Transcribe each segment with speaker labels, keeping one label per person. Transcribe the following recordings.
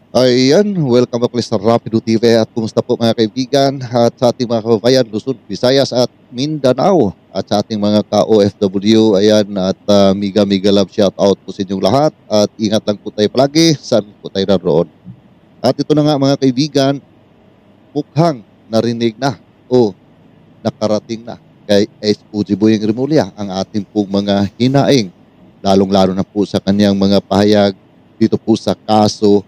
Speaker 1: Ayan, welcome back ulit sa Rapido TV at kumusta po mga kaibigan at sa ating mga kababayan Luzon, Visayas at Mindanao at sa ating mga ka-OFW. Ayan at miga love shout out po sa inyong lahat at ingat lang po tayo palagi saan po tayo naroon. At ito na nga mga kaibigan, mukhang narinig na o nakarating na kay SOG Boyeng Rimulya ang ating pong mga hinaing, lalong-lalo na po sa kanyang mga pahayag dito po sa kaso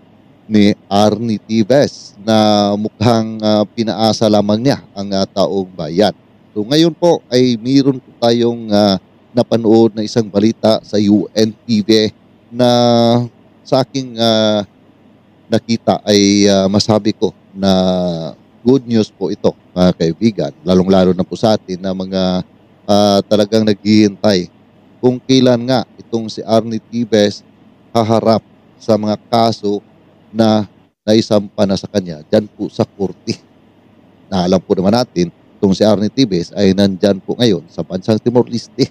Speaker 1: ni Arnie Tibes na mukhang pinaasa lamang niya ang taong bayan. So ngayon po ay mayroon po tayong napanood na isang balita sa UNTV na sa aking nakita ay masabi ko na good news po ito mga kaibigan. Lalong-lalo na po sa atin na mga talagang naghihintay kung kailan nga itong si Arnie Tibes haharap sa mga kaso na naisampa na sa kanya dyan po sa korte. Na alam po naman natin, itong si Arnie Tibes ay nandyan po ngayon sa bansang Timor-Leste.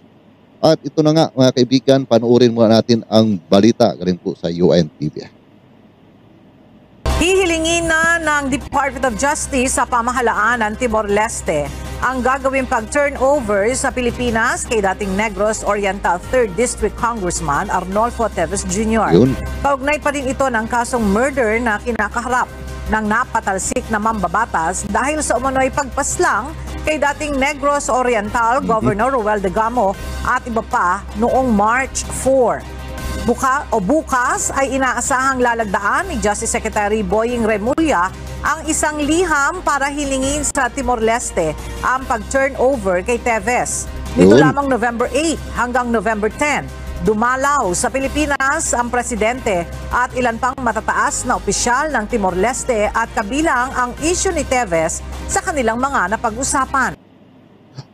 Speaker 1: At ito na nga mga kaibigan, panoorin muna natin ang balita galing po sa UNTV.
Speaker 2: Hihilingin na ng Department of Justice sa pamahalaan ng Timor-Leste ang gagawing pag-turnover sa Pilipinas kay dating Negros Oriental 3rd District Congressman Arnolfo Teves Jr.
Speaker 1: Yun.
Speaker 2: Kaugnay pa din ito ng kasong murder na kinakaharap ng napatalsik na mambabatas dahil sa umano'y pagpaslang kay dating Negros Oriental Governor Roel de Gamo at iba pa noong March 4. Bukas ay inaasahang lalagdaan ni Justice Secretary Boyeng Remulla ang isang liham para hilingin sa Timor-Leste ang pag-turnover kay Teves. Nito lamang November 8 hanggang November 10, dumalaw sa Pilipinas ang presidente at ilan pang matataas na opisyal ng Timor-Leste at kabilang ang issue ni Teves sa kanilang mga napag-usapan.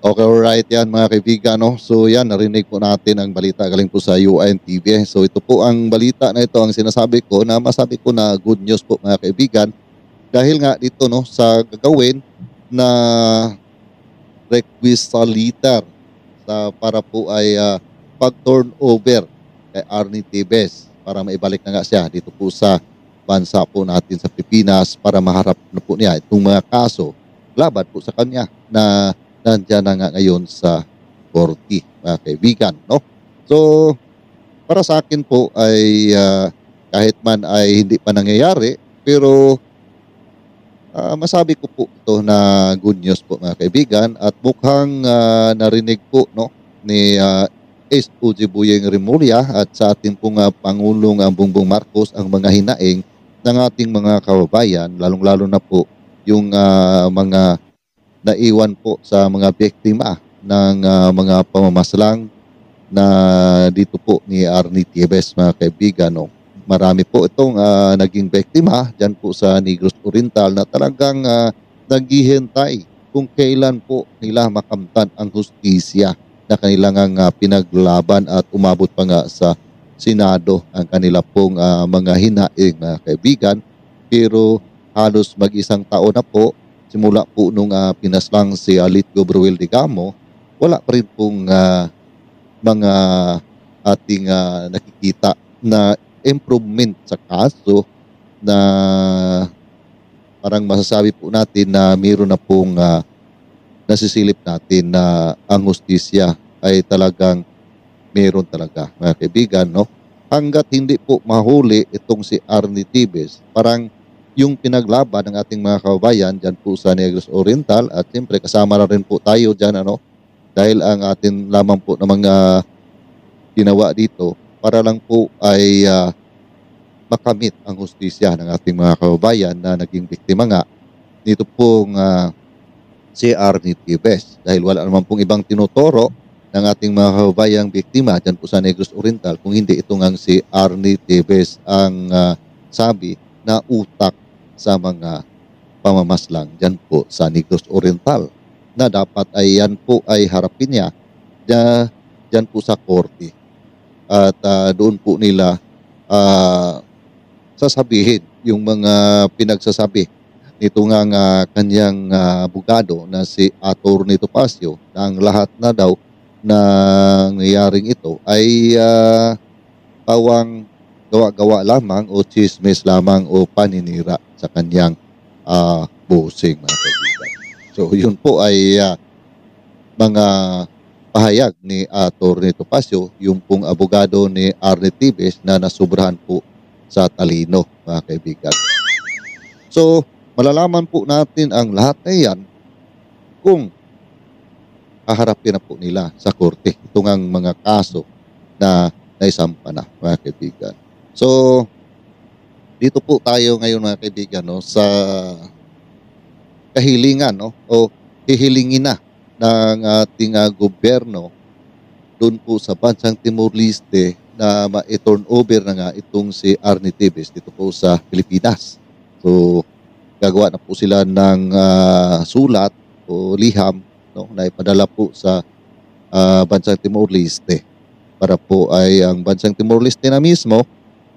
Speaker 1: Okay, alright yan mga kaibigan. No? So yan, narinig po natin ang balita galing po sa UNTV. So ito po ang balita na ito ang sinasabi ko na masabi ko na good news po mga kaibigan. Dahil nga dito no, sa gagawin na requisite letter para po ay pag-turnover kay Arnie Tibes para maibalik na nga siya dito po sa bansa po natin sa Pilipinas para maharap na po niya itong mga kaso laban po sa kanya na nandiyan na nga ngayon sa korte, mga kaibigan. No? So, para sa akin po ay kahit man ay hindi pa nangyayari, pero masabi ko po ito na good news po mga kaibigan at mukhang narinig po no, ni SOG Boyeng Rimulya at sa ating pong Pangulong Bongbong Marcos ang mga hinaing ng ating mga kababayan, lalong-lalo na po yung mga naiwan po sa mga biktima ng mga pamamaslang na dito po ni Arnie Tibes mga kaibigan. No? Marami po itong naging biktima dyan po sa Negros Oriental na talagang naghihintay kung kailan po nila makamtan ang hustisya na kanilang pinaglaban at umabot pa nga sa Senado ang kanila pong mga hinaing mga kaibigan. Pero halos mag-isang taon na po simula po nung pinaslang si Litgo Bruel de Gamo, wala pa rin pong mga ating nakikita na improvement sa kaso na parang masasabi po natin na mayroon na pong nasisilip natin na ang hustisya ay talagang mayroon talaga mga kaibigan. No? Hanggat hindi po mahuli itong si Arnie Tibes, parang yung pinaglaban ng ating mga kababayan dyan po sa Negros Oriental at siyempre kasama na rin po tayo dyan dahil ang atin lamang po na mga ginawa dito para lang po ay makamit ang hustisya ng ating mga kababayan na naging biktima nga nito pong si Arnie Tibes dahil wala naman pong ibang tinuturo ng ating mga kababayang biktima dyan po sa Negros Oriental kung hindi ito nga si Arnie Tibes ang sabi na utak sa mga pamamaslang dyan po sa Negros Oriental na dapat ay yan po ay harapin niya dyan po sa korte at doon po nila sasabihin yung mga pinagsasabi nito nga kanyang abogado na si Atty. Topacio na ang lahat na daw na nangyayaring ito ay pawang gawa-gawa lamang o chismis lamang o paninira sa kanyang bossing, mga kaibigan. So yun po ay mga pahayag ni Atty. Topacio, yung pong abogado ni Arnie Tibes na nasubrahan po sa talino, mga kaibigan. So malalaman po natin ang lahat na yan kung haharapin na po nila sa korte itong ang mga kaso na naisampa na, mga kaibigan. So dito po tayo ngayon, mga kaibigan, no, sa kahilingan, no, o hihilingin na ng ating gobyerno doon po sa bansang Timor-Leste na ma-turn over na nga itong si Arnie Tibes dito po sa Pilipinas. So gagawa na po sila ng sulat o liham, no, na ipadala po sa bansang Timor-Leste para po ay ang bansang Timor-Leste na mismo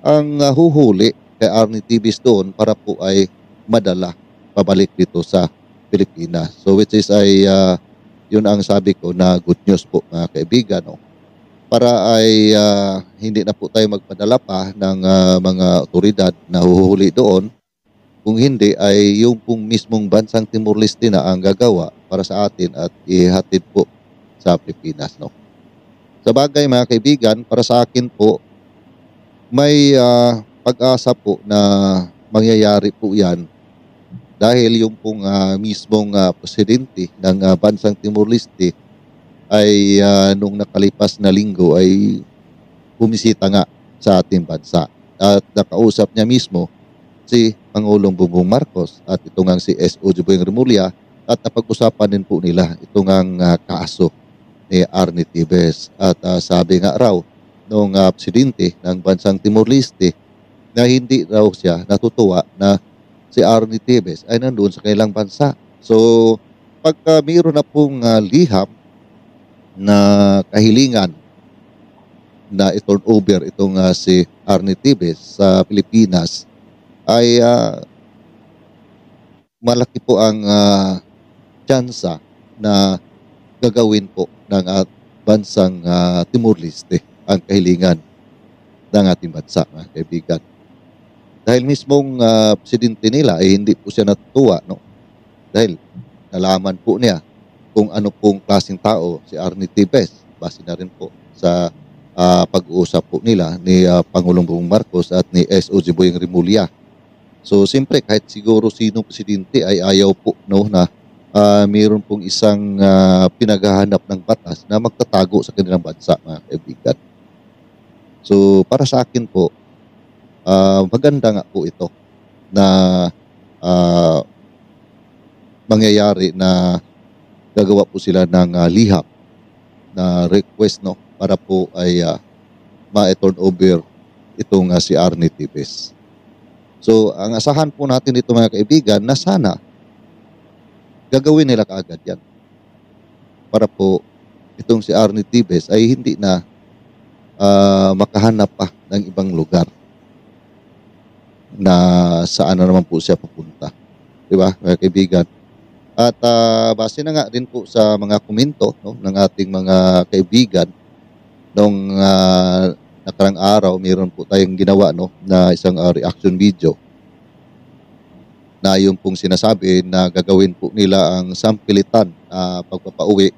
Speaker 1: ang huhuli kay Arnie Tibes doon para po ay madala pabalik dito sa Pilipinas. So which is ay yun ang sabi ko na good news po, mga kaibigan, no? Para ay hindi na po tayo magpadala pa ng mga otoridad na huhuli doon. Kung hindi ay yung pong mismong bansang Timor-Leste na ang gagawa para sa atin at ihatid po sa Pilipinas, no? Sa bagay, mga kaibigan, para sa akin po may pag-asa po na mangyayari po yan dahil yung pong mismong presidente ng bansang Timor-Leste ay nung nakalipas na linggo ay bumisita nga sa ating bansa at nakausap niya mismo si Pangulong Bongbong Marcos at itong ang si S.O. Boyeng Rimulya at napag-usapan din po nila itong ang kaso ni Arnie Tibes at sabi nga raw nung presidente ng bansang Timor-Leste na hindi raw siya natutuwa na si Arnie Tibes ay nandoon sa kanilang bansa. So pagka mayroon na pong liham na kahilingan na i-turn over itong si Arnie Tibes sa Pilipinas ay malaki po ang tsansa na gagawin po ng bansang Timor-Leste ang kahilingan ng ating bansa, mga kaibigan. Dahil mismong presidente nila ay hindi po siya natutuwa, no? Dahil nalaman po niya kung ano pong klaseng tao si Arnie Tibes. Base na rin po sa pag-uusap po nila ni Pangulong Bongbong Marcos at ni S.O. Boyeng Rimulya. So siyempre kahit siguro sinong presidente ay ayaw po, no, na mayroon pong isang pinaghahanap ng batas na magtatago sa kanilang bansa, mga kaibigan. So para sa akin po, maganda nga po ito na mangyayari na gagawa po sila ng liham na request, no, para po ay ma-turn over itong si Arnie Tibes. So ang asahan po natin dito, mga kaibigan, na sana gagawin nila kaagad yan para po itong si Arnie Tibes ay hindi na makahanap pa ng ibang lugar na saan na naman po siya pupunta. Diba, mga kaibigan? At base na nga din po sa mga komento, no, ng ating mga kaibigan nung nakarang araw, mayroon po tayong ginawa, no, na isang reaction video na yung pong sinasabi na gagawin po nila ang sampilitan pagpapauwi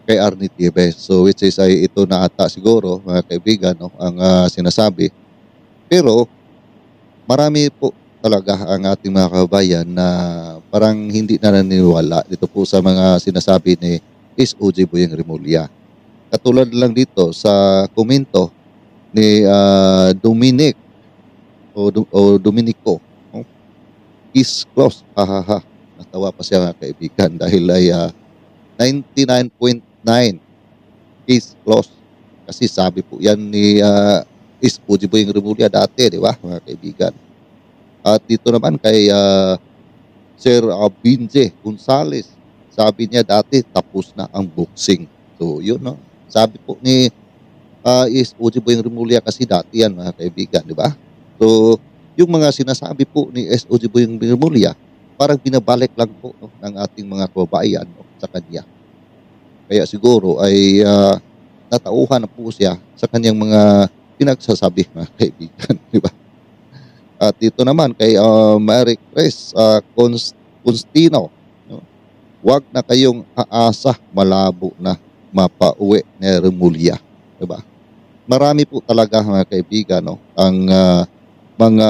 Speaker 1: kay Arnie Tibes. So which is ay ito na ata siguro, mga kaibigan, no, ang sinasabi. Pero marami po talaga ang ating mga kababayan na parang hindi na naniniwala dito po sa mga sinasabi ni S.O. Boyeng Rimulya. Katulad lang dito sa komento ni Dominic o Dominico, no? Is close. Natawa pa siya, mga kaibigan, dahil ay 99.9 is close. Kasi sabi po yan ni S.O. Boyeng Rimulya dati, di ba, mga kaibigan? At dito naman kay Sir Binje Gonzales, sabi niya dati tapos na ang boxing. So yun, no? Sabi po ni S.O. Boyeng Rimulya kasi dati yan, mga kaibigan, di ba? So yung mga sinasabi po ni S.O. Boyeng Rimulya parang binabalik lang po, no, ng ating mga kababayan, no, sa kanya. Kaya siguro ay natauhan na po siya sa kanyang mga pinagsasabi, mga kaibigan, di At dito naman kay Mary Chris Constino, no? Huwag na kayong aasa, malabo na mapauwi ni Remulla, diba? Marami po talaga mga kaibigan, no, ang mga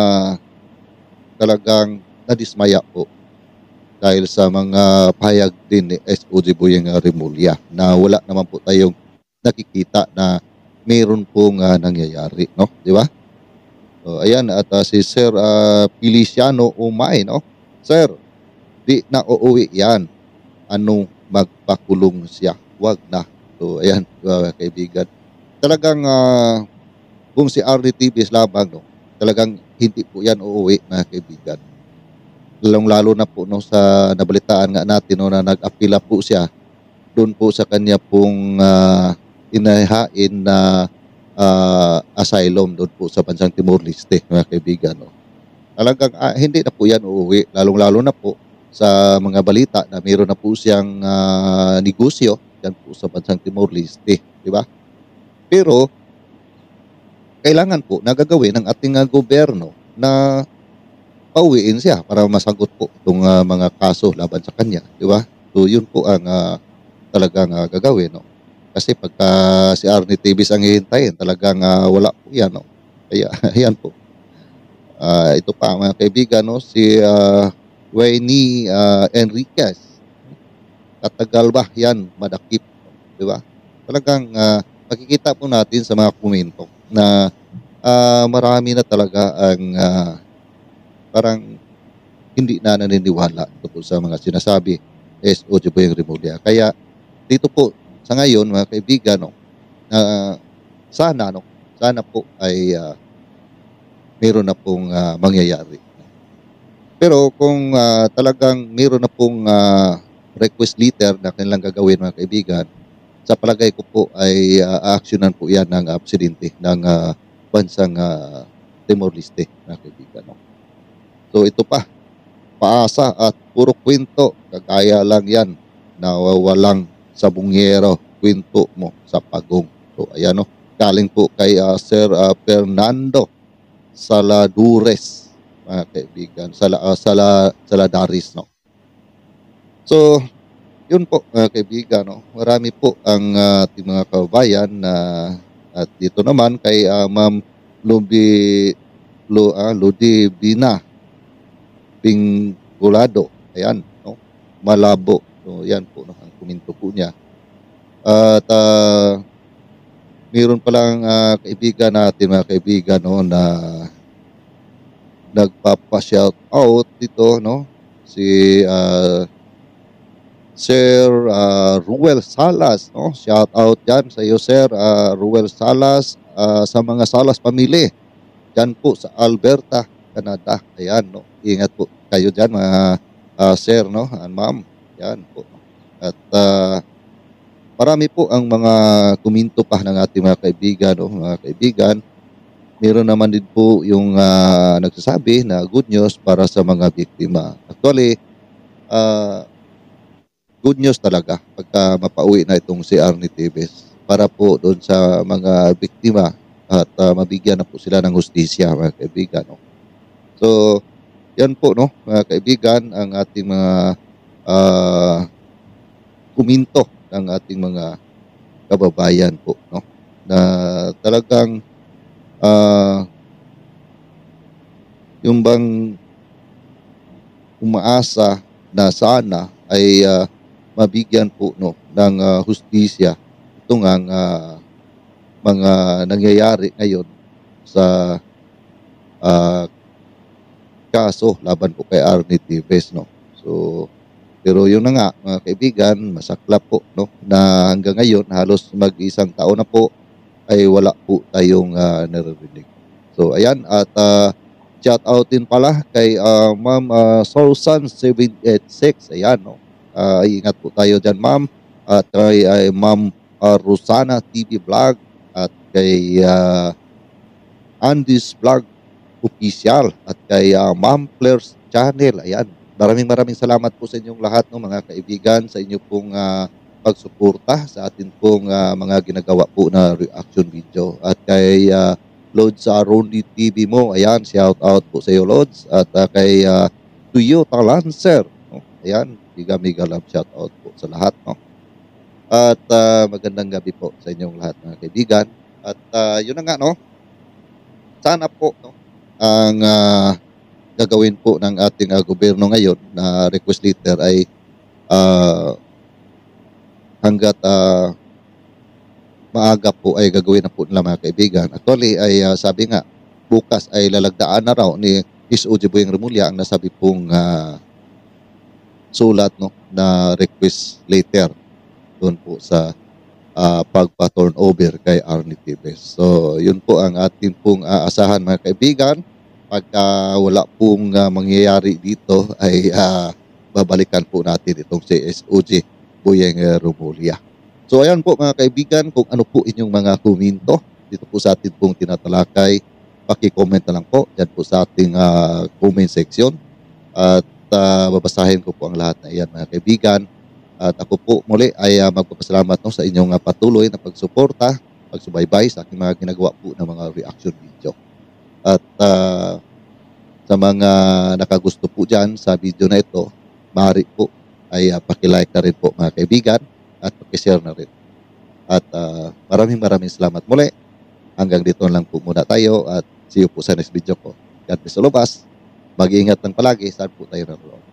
Speaker 1: talagang nadismaya po dahil sa mga pahayag din ni SOG Boyeng Remulla na wala naman po tayong nakikita na mayroon pong nangyayari, no, di ba? So, ayan, at si Sir Feliciano Umay, no? Sir, di na uuwi yan. Anong magpakulong siya? Wag na. So, ayan, kaibigan. Talagang kung si RD Tibes lamang, no, talagang hindi po yan uuwi, mga kaibigan. Lalong-lalo na po, no, sa nabalitaan nga natin, no, na nag-apila po siya doon po sa kanya pong inahain na asylum doon po sa bansang Timor-Leste, mga kaibigan, no. Talagang hindi na po yan uuwi, lalong-lalo na po sa mga balita na mayroon na po siyang negosyo yan po sa bansang Timor-Leste, di ba? Pero kailangan po nagagawin ng ating gobyerno na pauwiin siya para masagot po itong mga kaso laban sa kanya, di ba? So yun po ang talagang gagawin, no. Kasi pagka si Arnie Tibes ang hihintayin, talagang wala po yan, no. Kaya yan po. Ito pa mga kaibigan, no, si Wayne Enriquez. Katagal ba yan madakip, di ba? Talagang makikita po natin sa mga komento na marami na talaga ang parang hindi na naniniwala tungkol sa mga sinasabi SOG Boyeng Remulla. Kaya dito po sa ngayon mga kaibigan, no, sana po ay meron na pong mangyayari. Pero kung talagang meron na pong request letter na kanilang gagawin mga kaibigan, sa palagay ko po ay aaksyonan po yan ng presidente ng bansang Timor-Leste mga kaibigan, no. So ito pa, paasa at puro kwento, kagaya lang yan, nawawalang sabungero, kwento mo sa pagong. So ayan, no, galing po kay Sir Fernando Saladures, mga kaibigan, Saladaris, no. So yun po mga kaibigan, no, marami po ang ating mga kababayan na at dito naman kay Ma'am Ludivina Pingulado, ayan, no, malabo. So yan po, no, ang komento po niya. At mayroon palang kaibigan natin mga kaibigan, no, na nagpapa-shout out dito, no, si Sir Ruel Salas, no, shout out dyan sa iyo Sir Ruel Salas, sa mga Salas family dyan po sa Alberta, Canada. Ayan, no, ingat po kayo dyan mga sir, no, and ma'am, yan po. At marami po ang mga kuminto pa ng ating mga kaibigan, no, mga kaibigan. Meron naman din po yung nagsasabi na good news para sa mga biktima. Actually, good news talaga pagka mapauwi na itong si Arnie Tibes para po doon sa mga biktima at mabigyan na po sila ng hustisya, mga kaibigan, no. So, yan po, no, mga kaibigan, ang ating mga kuminto ng ating mga kababayan po, no, na talagang yung bang umaasa na sana ay mabigyan po, no, ng hustisya itong ang mga nangyayari ngayon sa kaso laban po kay Arnie Tibes, no. So pero yun na nga mga kaibigan, masaklap po, no, na hanggang ngayon halos mag-isang taon na po ay wala po tayong naririnig. So ayan, at shout out din pala kay Ma'am Sorsan 786. Ayan, no. Ingat po tayo dyan, ma'am. At kay Ma'am Rosana TV Vlog at kay Andy's Vlog Official at kay Ma'am Claire's Channel. Ayan. Maraming salamat po sa inyong lahat, no, mga kaibigan, sa inyo pong pagsuporta sa atin pong mga ginagawa po na reaction video. At kay Lods sa Ronnie TV mo. Ayan, shout out po sa iyo, Lods. At kay Toyota Lancer. No? Ayan, mega love shout out po sa lahat. No? At magandang gabi po sa inyong lahat mga kaibigan. At yun na nga, no? Sana po, no? Ang gagawin po ng ating gobyerno ngayon na request letter ay hanggat maaga po ay gagawin na po nila mga kaibigan. Actually ay sabi nga bukas ay lalagdaan na raw ni SOG Boyeng Remulla ang nasabi pong sulat, no, na request letter doon po sa pagpa-turn over kay Arnie Tibes. So yun po ang ating pong asahan mga kaibigan. Pagka wala pong mangyayari dito ay babalikan po natin itong si SOG Boyeng Remulla. So ayan po mga kaibigan, kung ano po inyong mga komento dito po sa ating pong tinatalakay, paki-comment na lang po dyan po sa ating comment section. At babasahin ko po ang lahat na iyan mga kaibigan. At ako po muli ay magpapasalamat, no, sa inyong patuloy na pagsuporta, pagsubaybay sa aking mga ginagawa po ng mga reaction video. At sa mga nakagusto po dyan sa video na ito, maaari po ay paki-like na rin po mga kaibigan at paki-share na rin. At maraming salamat muli. Hanggang dito lang po muna tayo at see you po sa next video ko. God bless all of us. Mag-iingat lang palagi. Saan po tayo naroon.